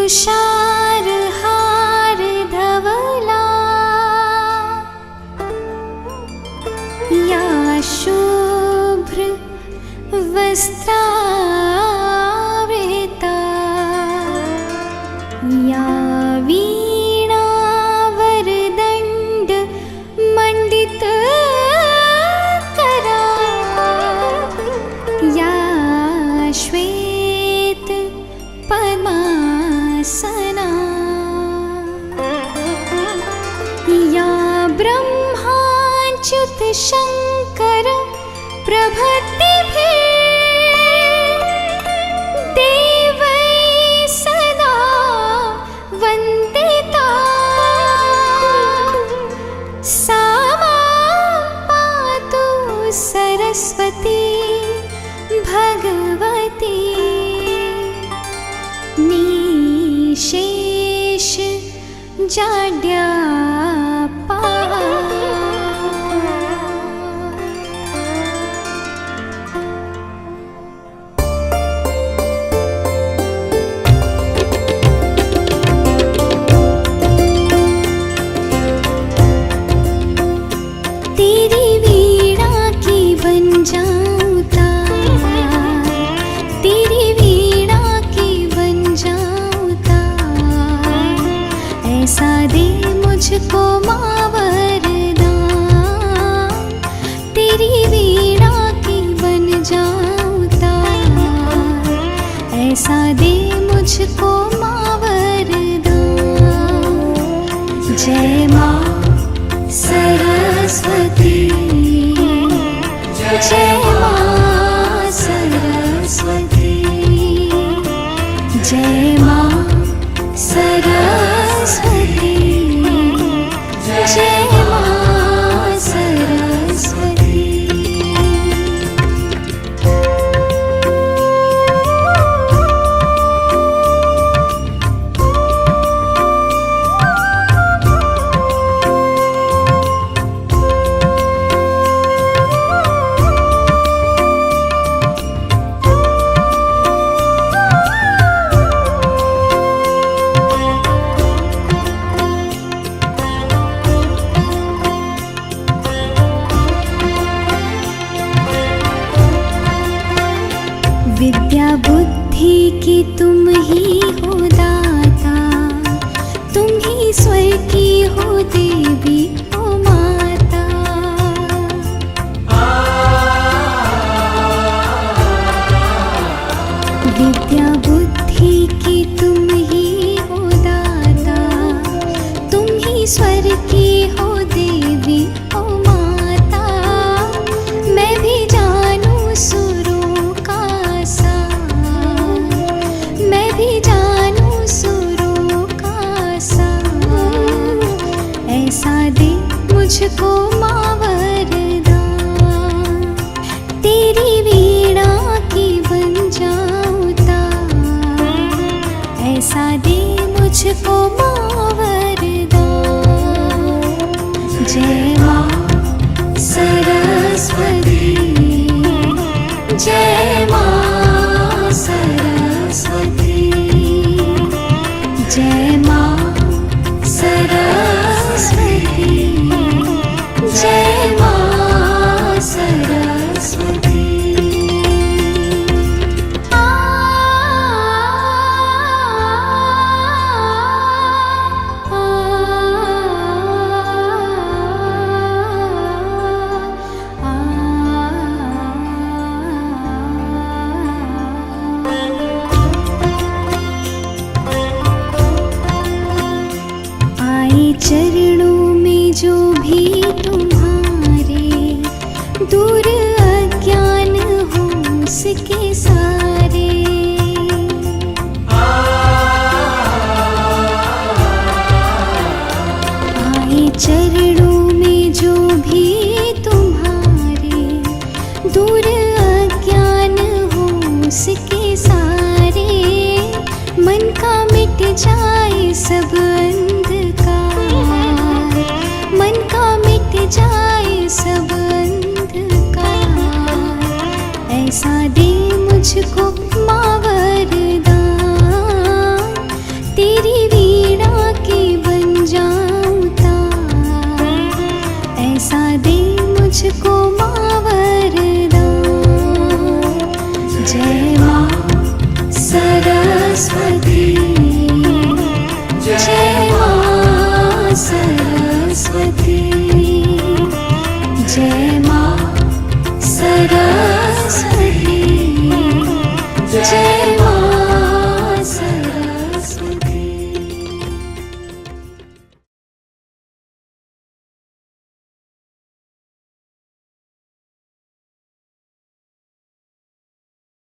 तुषार हार धवला या शुभ्र वस्त्रावृता या वीणा वरदंड मंडित करा या श्वेत पद्मासना या ब्रह्माच्युत शंकर प्रभृतिभिः देवैः सदा वन्दिता सा मां पातु सरस्वती भगवती निशेष जाड्यापा। तेरी वीणा की बन जाऊं तार, तेरी वीणा की बन जाऊं तार, ऐसा दे मुझको माँ वरदान। तेरी वीणा की बन जाऊं तार, ऐसा दे मुझको माँ वरदान। जय माँ सरस्वती, जय मां सरस्वती, जय मां सरस्वती, जय मां सरस्वती। विद्या बुद्धि की तुम ही हो दाता, तुम ही स्वर की हो देवी ओ माता। विद्या बुद्धि की तुम ही हो दाता, तुम ही स्वर की हो देवी ओ माता। मैं भी जानूं सुरों का सार, मैं भी जानूं सुरों का सार, ऐसा दे मुझको माँ वरदान। तेरी वीणा की बन जाऊं तार, ऐसा दे मुझको माँ वरदान। जय माँ सरस्वती, जय मां सरस्वती, जय मां सरस्वती, जय मां सरस्वती। चरणों में जो भी तुम्हारे, दूर अज्ञान हो उसके सारे। आए चरणों में जो भी तुम्हारे, दूर अज्ञान हो उसके सारे। मन का मिट जाए सब अंधकार, मन का मिट जाए सब अंधकार, ऐसा दे मुझको